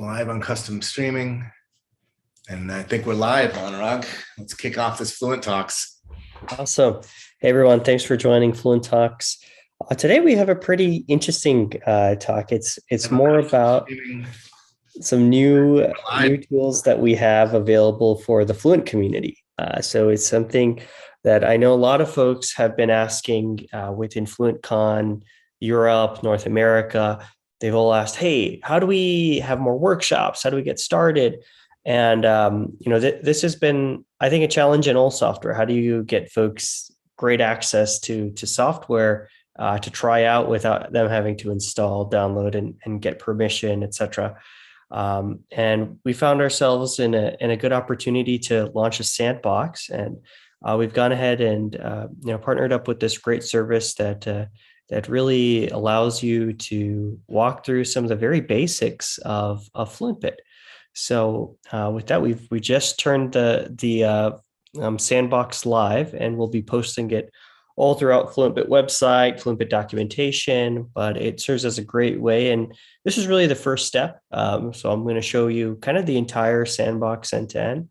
Live on custom streaming. And I think we're live, Anurag. Let's kick off this Fluent Talks. Awesome. Hey, everyone. Thanks for joining Fluent Talks. Today, we have a pretty interesting talk. It's more about some new tools that we have available for the Fluent community. So it's something that I know a lot of folks have been asking within FluentCon, Europe, North America. They've all asked, hey, how do we have more workshops? How do we get started? And this has been, I think, a challenge in all software. How do you get folks great access to software to try out without them having to install, download, and get permission, et cetera? And we found ourselves in a good opportunity to launch a Sandbox, and we've gone ahead and partnered up with this great service that really allows you to walk through some of the very basics of FluentBit. So with that, we just turned the Sandbox live, and we'll be posting it all throughout FluentBit website, FluentBit documentation, but it serves as a great way. And this is really the first step. So I'm going to show you kind of the entire Sandbox end to end.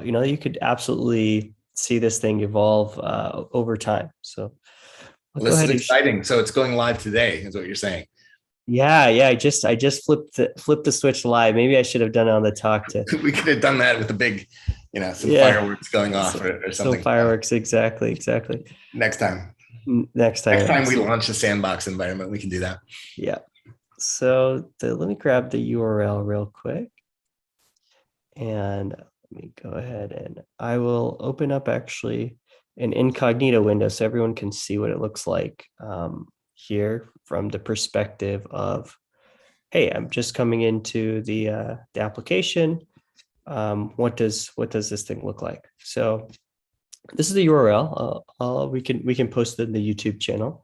You could absolutely see this thing evolve over time. So this is exciting. So it's going live today, is what you're saying. Yeah. I just flipped the switch live. Maybe I should have done it on the talk too. We could have done that with the big, fireworks going off or something. Some fireworks, exactly. Next time we launch a Sandbox environment, we can do that. Yeah. So let me grab the URL real quick, and let me go ahead and I will open up actually an incognito window so everyone can see what it looks like here from the perspective of, hey, I'm just coming into the application. What does this thing look like? So this is the URL. We can post it in the YouTube channel,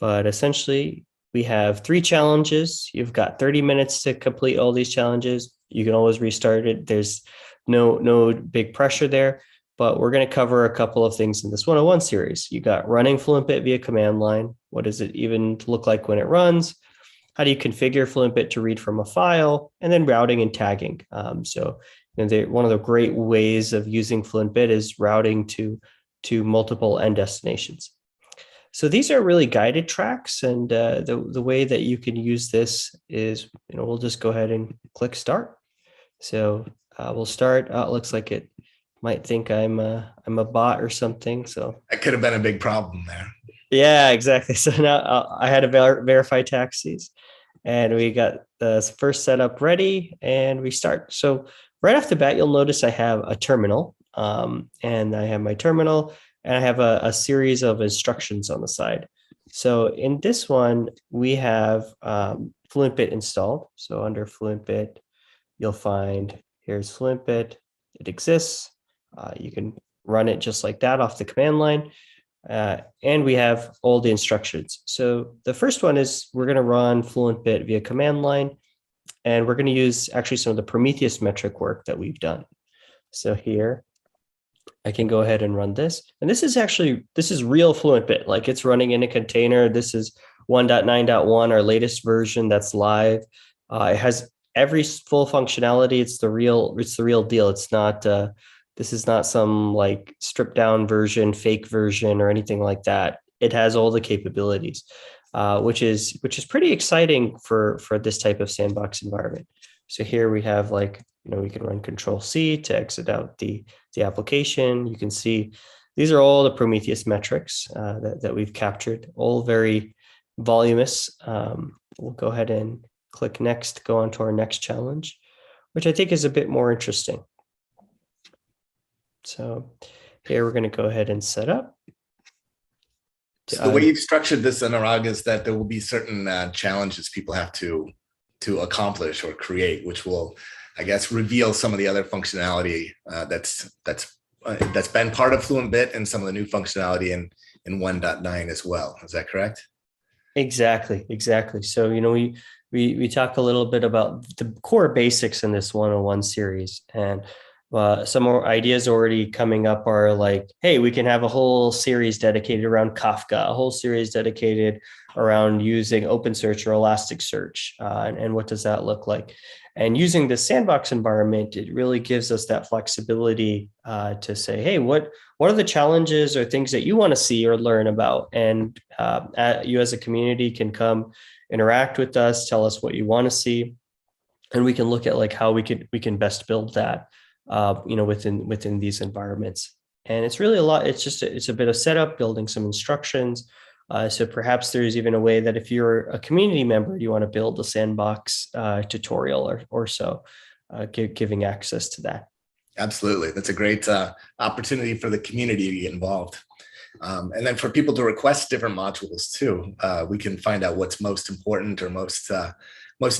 but essentially we have 3 challenges. You've got 30 minutes to complete all these challenges. You can always restart it. There's no big pressure there. But we're going to cover a couple of things in this 101 series. You got running FluentBit via command line. What does it even look like when it runs? How do you configure FluentBit to read from a file? And then routing and tagging. One of the great ways of using FluentBit is routing to multiple end destinations. So these are really guided tracks. And the way that you can use this is, we'll just go ahead and click start. So we'll start. It looks like it might think I'm a bot or something. So that could have been a big problem there. Yeah, exactly. So now I had to verify taxis, and we got the first setup ready, and we start. So right off the bat, you'll notice I have a terminal, and I have my terminal, and I have a series of instructions on the side. So in this one, we have FluentBit installed. So under FluentBit, you'll find here's FluentBit. It exists. You can run it just like that off the command line. And we have all the instructions. So the first one is we're going to run FluentBit via command line, and we're going to use actually some of the Prometheus metric work that we've done. So here, I can go ahead and run this. And this is real FluentBit, like it's running in a container. This is 1.9.1, our latest version that's live. It has every full functionality. It's the real deal. It's not this is not some like stripped down version, fake version, or anything like that. It has all the capabilities, which is pretty exciting for this type of sandbox environment. So here we have we can run Control-C to exit out the application. You can see these are all the Prometheus metrics that we've captured, all very voluminous. We'll go ahead and click next, go on to our next challenge, which I think is a bit more interesting. So here we're going to go ahead and set up. So the way you've structured this, Anurag, is that there will be certain challenges people have to accomplish or create, which will, I guess, reveal some of the other functionality that's been part of FluentBit and some of the new functionality in 1.9 as well. Is that correct? Exactly. So we talk a little bit about the core basics in this 101 series, and some more ideas already coming up are like, hey, we can have a whole series dedicated around Kafka, a whole series dedicated around using OpenSearch or Elasticsearch, and what does that look like? And using the Sandbox environment, it really gives us that flexibility to say, hey, what are the challenges or things that you want to see or learn about? And you as a community can come interact with us, tell us what you want to see, and we can look at like how we can best build that, within these environments. And it's really a lot. It's a bit of setup, building some instructions. So perhaps there's even a way that if you're a community member, you want to build a Sandbox tutorial or so, giving access to that. Absolutely. That's a great opportunity for the community to get involved. And then for people to request different modules too, we can find out what's most important or most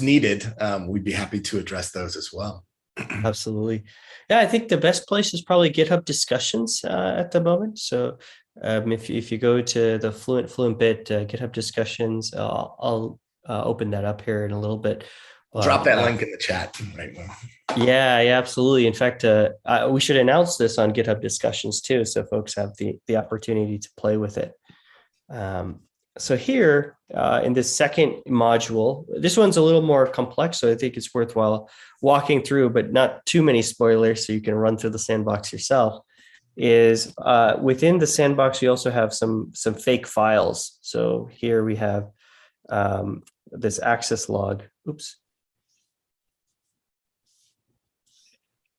needed. We'd be happy to address those as well. Absolutely. Yeah, I think the best place is probably GitHub discussions at the moment. So if you go to the Fluent Bit GitHub discussions, I'll open that up here in a little bit. Drop that link in the chat right now. Yeah, absolutely. In fact, we should announce this on GitHub discussions too, so folks have the opportunity to play with it. So here in this second module, this one's a little more complex, so I think it's worthwhile walking through, but not too many spoilers, so you can run through the Sandbox yourself. Is within the Sandbox, we also have some fake files. So here we have this access log. Oops.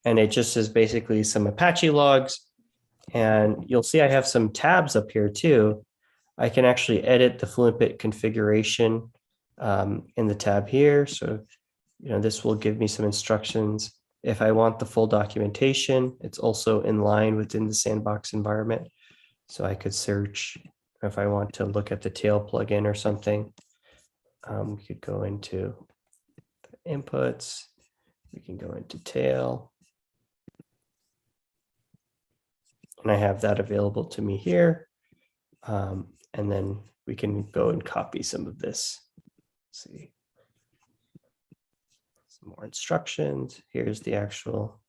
And it just is basically some Apache logs. And you'll see I have some tabs up here too. I can actually edit the FluentBit configuration in the tab here. So, this will give me some instructions. If I want the full documentation, it's also in line within the Sandbox environment. So I could search if I want to look at the tail plugin or something. We could go into the inputs. We can go into tail. And I have that available to me here. And then we can go and copy some of this. Let's see. Some more instructions. Here's the actual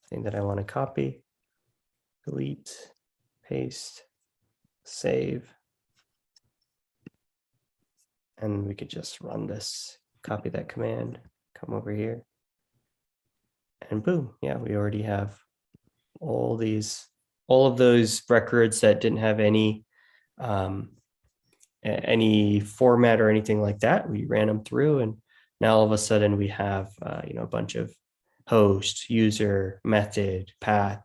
thing that I want to copy. Delete, paste, save. And we could just run this, copy that command, come over here. And boom, yeah, we already have all of those records that didn't have any format or anything like that. We ran them through, and now all of a sudden we have a bunch of host, user, method, path,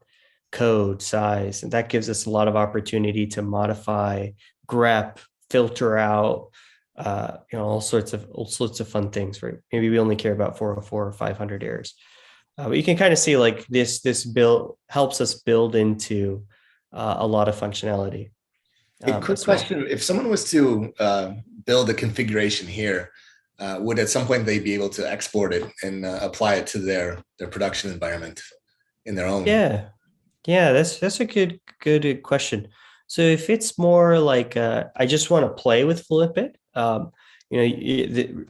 code, size, and that gives us a lot of opportunity to modify, grep, filter out, all sorts of fun things. Right? Maybe we only care about 404 or 500 errors. But you can kind of see like this build helps us build into a lot of functionality. A quick question: if someone was to build a configuration here, would at some point they be able to export it and apply it to their production environment in their own? Yeah, that's a good question. So if it's more like I just want to play with FluentBit,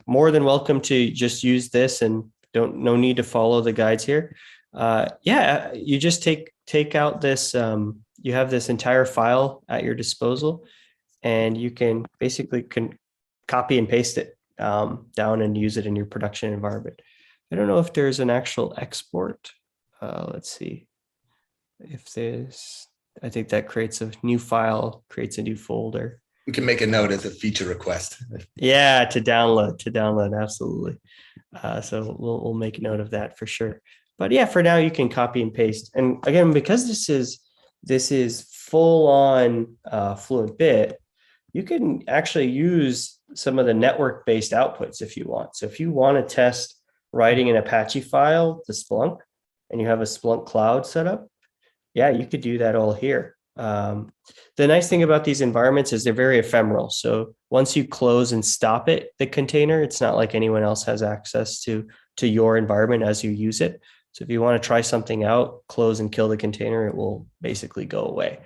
more than welcome to just use this and no need to follow the guides here. You just take out this. You have this entire file at your disposal, and you can basically copy and paste it down and use it in your production environment. I don't know if there's an actual export. Let's see if there's. I think that creates a new file, creates a new folder. We can make a note as a feature request. Yeah, to download, absolutely. So we'll make a note of that for sure. But yeah, for now you can copy and paste. And again, because this is full on FluentBit, you can actually use some of the network-based outputs if you want. So if you want to test writing an Apache file to Splunk, and you have a Splunk cloud set up, yeah, you could do that all here. The nice thing about these environments is they're very ephemeral. So once you close and stop the container, it's not like anyone else has access to your environment as you use it. So if you want to try something out, close and kill the container, it will basically go away.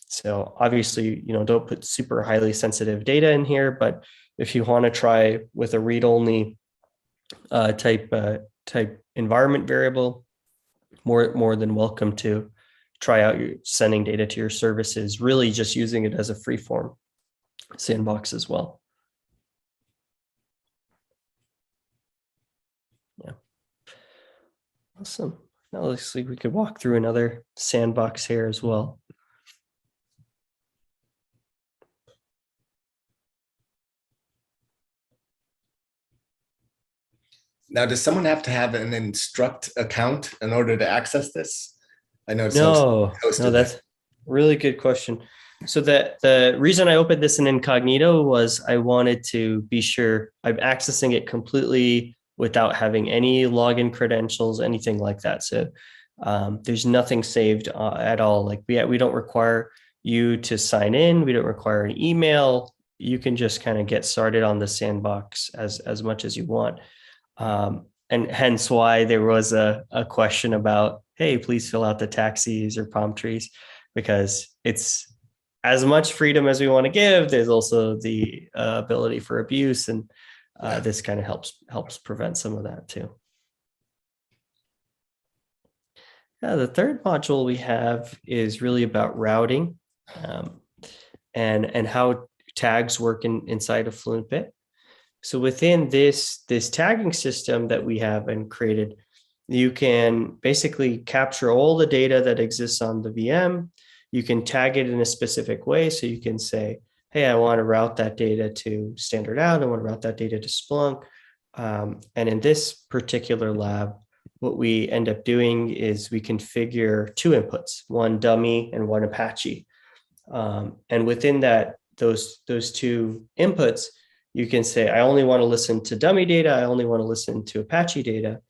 So obviously, don't put super highly sensitive data in here, but if you want to try with a read-only type environment variable, more than welcome to try out your sending data to your services, really just using it as a free-form sandbox as well. Yeah. Awesome. Now it looks like we could walk through another sandbox here as well. Now, does someone have to have an Instruct account in order to access this? I know it's No, hosted. that's a really good question. So the reason I opened this in incognito was I wanted to be sure I'm accessing it completely without having any login credentials, anything like that. So there's nothing saved at all. Like we don't require you to sign in. We don't require an email. You can just kind of get started on the sandbox as much as you want. And hence why there was a question about, hey, please fill out the taxis or palm trees, because it's as much freedom as we want to give. There's also the ability for abuse, and this kind of helps prevent some of that too. The third module we have is really about routing, and how tags work inside of FluentBit. So within this tagging system that we have and created, you can basically capture all the data that exists on the VM. You can tag it in a specific way. So you can say, hey, I want to route that data to standard out. I want to route that data to Splunk. And in this particular lab, what we end up doing is we configure two inputs, one dummy and one Apache. And within those two inputs, you can say, I only want to listen to dummy data. I only want to listen to Apache data.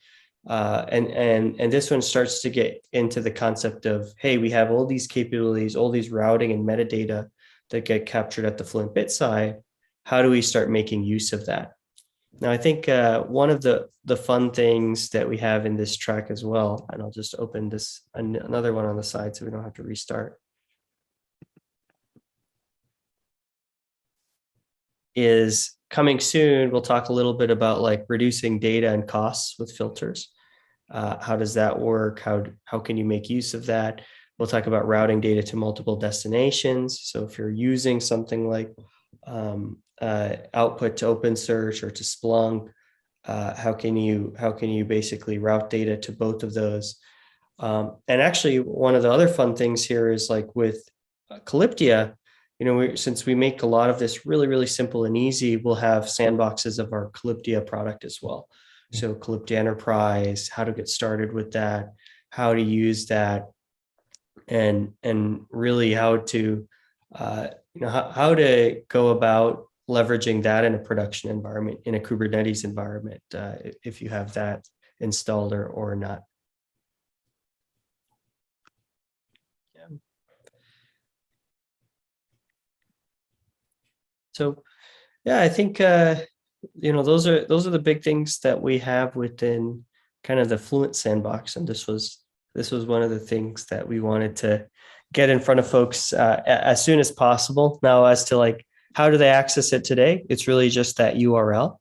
And this one starts to get into the concept of, hey, we have all these capabilities, all these routing and metadata that get captured at the Fluent Bit side. How do we start making use of that? Now, I think one of the fun things that we have in this track as well, and I'll just open this another one on the side so we don't have to restart, is coming soon. We'll talk a little bit about like reducing data and costs with filters. How does that work? How can you make use of that? We'll talk about routing data to multiple destinations. So if you're using something like output to OpenSearch or to Splunk, how can you basically route data to both of those? And actually, one of the other fun things here is like with Calyptia, since we make a lot of this really, really simple and easy, we'll have sandboxes of our Calyptia product as well. So Calyptia Enterprise, how to get started with that, how to use that, and really how to how to go about leveraging that in a production environment, in a Kubernetes environment, if you have that installed or not. So, yeah, I think those are the big things that we have within kind of the Fluent sandbox, and this was one of the things that we wanted to get in front of folks as soon as possible. Now, as to like how do they access it today, it's really just that URL.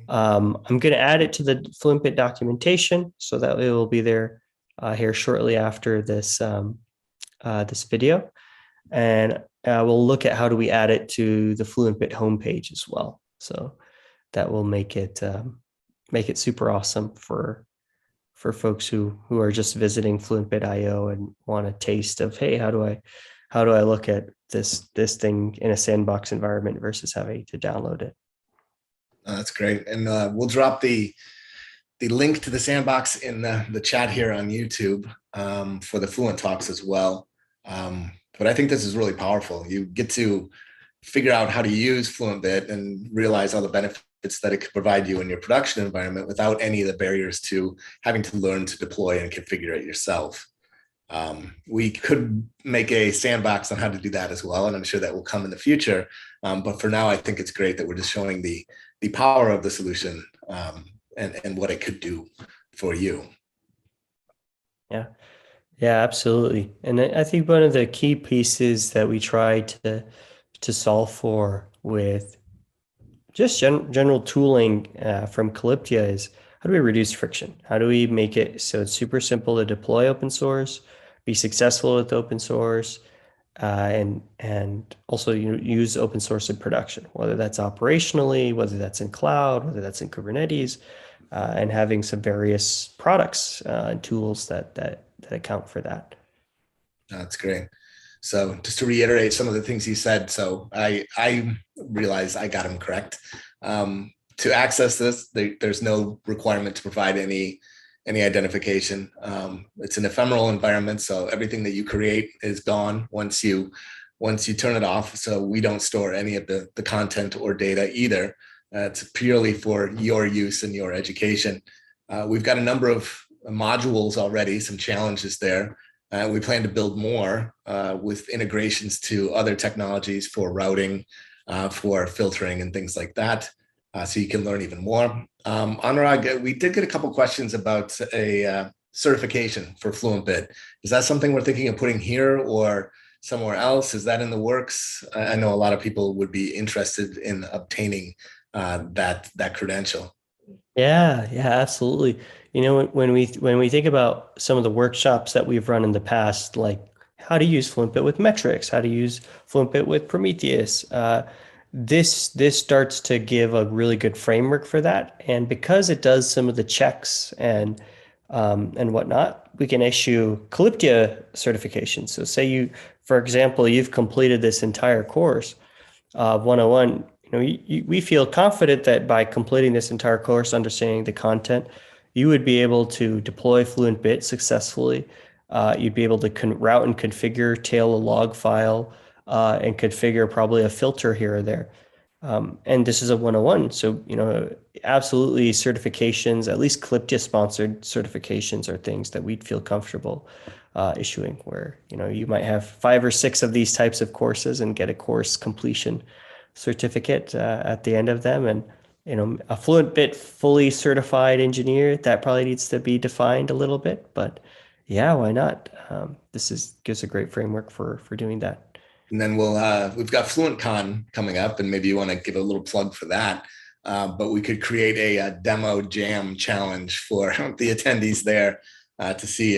I'm going to add it to the FluentBit documentation so that it will be there here shortly after this this video. And we'll look at how do we add it to the FluentBit homepage as well. So that will make it super awesome for folks who are just visiting FluentBit.io and want a taste of, hey, how do I look at this thing in a sandbox environment versus having to download it. That's great, and we'll drop the link to the sandbox in the chat here on YouTube for the Fluent Talks as well. But I think this is really powerful. You get to figure out how to use FluentBit and realize all the benefits that it could provide you in your production environment without any of the barriers to having to learn to deploy and configure it yourself. We could make a sandbox on how to do that as well, and I'm sure that will come in the future. But for now, I think it's great that we're just showing the power of the solution and what it could do for you. Yeah, absolutely. And I think one of the key pieces that we try to solve for with just general tooling from Calyptia is, how do we reduce friction? How do we make it so it's super simple to deploy open source, be successful with open source, and also use open source in production, whether that's operationally, whether that's in cloud, whether that's in Kubernetes. and having some various products and tools that account for that. That's great. So just to reiterate some of the things he said, so I realized I got him correct. To access this, there's no requirement to provide any identification. It's an ephemeral environment, so everything that you create is gone once you turn it off. So we don't store any of the content or data either. It's purely for your use and your education. We've got a number of modules already, some challenges there. We plan to build more with integrations to other technologies for routing, for filtering and things like that. So you can learn even more. Anurag, we did get a couple questions about a certification for FluentBit. Is that something we're thinking of putting here or somewhere else? Is that in the works? I know a lot of people would be interested in obtaining that credential. Yeah, absolutely. You know, when we think about some of the workshops that we've run in the past, like how to use FluentBit with metrics, how to use FluentBit with Prometheus, this starts to give a really good framework for that. And because it does some of the checks and whatnot, we can issue Calyptia certifications. So say you, for example, you've completed this entire course, 101. We feel confident that by completing this entire course, understanding the content, you would be able to deploy FluentBit successfully. You'd be able to route and configure, tail a log file, and configure probably a filter here or there. And this is a 101. So, absolutely certifications, at least Calyptia sponsored certifications are things that we'd feel comfortable issuing where, you might have 5 or 6 of these types of courses and get a course completion certificate at the end of them. And a FluentBit fully certified engineer, that probably needs to be defined a little bit, but yeah, why not? Gives a great framework for doing that. And then we've got FluentCon coming up, and maybe you want to give a little plug for that. But we could create a demo jam challenge for the attendees there to see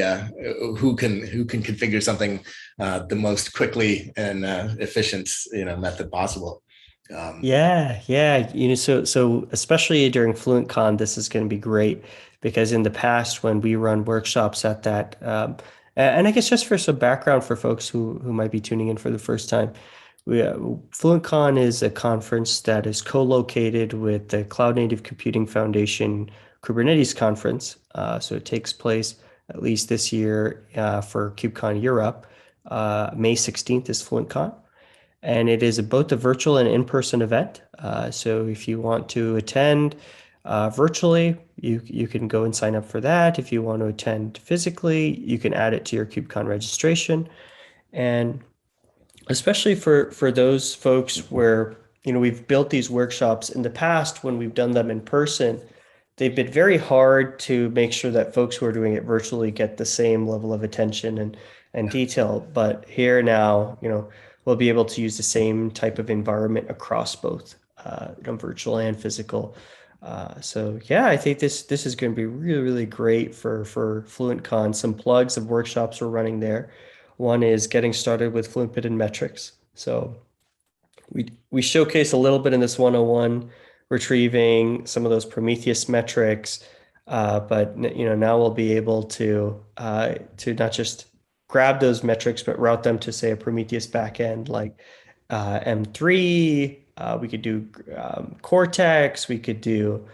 who can configure something the most quickly and efficient method possible. Yeah. So especially during FluentCon, this is going to be great because in the past when we run workshops at that, and I guess just for some background for folks who might be tuning in for the first time, FluentCon is a conference that is co-located with the Cloud Native Computing Foundation Kubernetes conference. So it takes place at least this year for KubeCon Europe. May 16th is FluentCon. And it is both a virtual and in-person event. So if you want to attend virtually, you can go and sign up for that. If you want to attend physically, you can add it to your KubeCon registration. And especially for those folks where, we've built these workshops in the past when we've done them in person, they've been very hard to make sure that folks who are doing it virtually get the same level of attention and detail. But here now, we'll be able to use the same type of environment across both virtual and physical. So yeah, I think this is going to be really, really great for FluentCon. Some plugs of workshops we're running there. One is getting started with FluentBit and metrics. So we showcase a little bit in this 101, retrieving some of those Prometheus metrics, but now we'll be able to not just grab those metrics, but route them to say a Prometheus backend like M3. We could do Cortex. We could do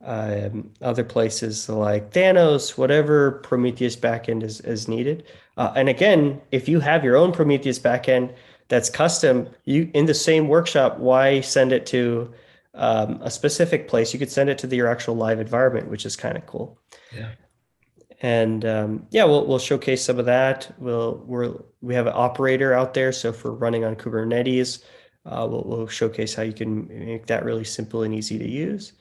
other places like Thanos, whatever Prometheus backend is needed. And again, if you have your own Prometheus backend that's custom, you in the same workshop, why send it to a specific place? You could send it to your actual live environment, which is kind of cool. Yeah. And we'll showcase some of that. We have an operator out there, so for running on Kubernetes, we'll showcase how you can make that really simple and easy to use.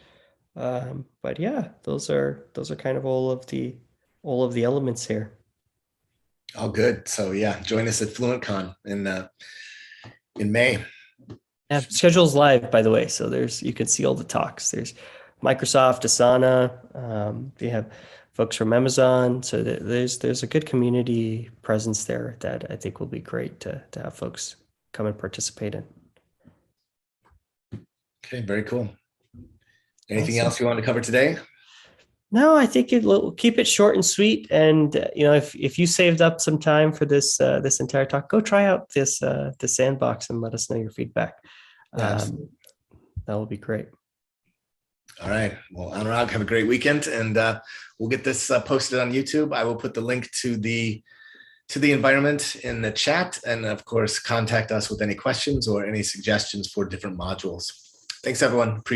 But yeah, those are kind of all of the elements here. All good. So yeah, join us at FluentCon in May. Yeah, schedule's live, by the way, so you can see all the talks. There's Microsoft, Asana. We have folks from Amazon, so there's a good community presence there that I think will be great to have folks come and participate in. Okay, very cool. Anything else you want to cover today? No, I think we'll keep it short and sweet. And if you saved up some time for this entire talk, go try out the Sandbox and let us know your feedback. That will be great. All right. Well, Anurag, have a great weekend, and we'll get this posted on YouTube. I will put the link to the environment in the chat, and of course, contact us with any questions or any suggestions for different modules. Thanks, everyone. Appreciate it.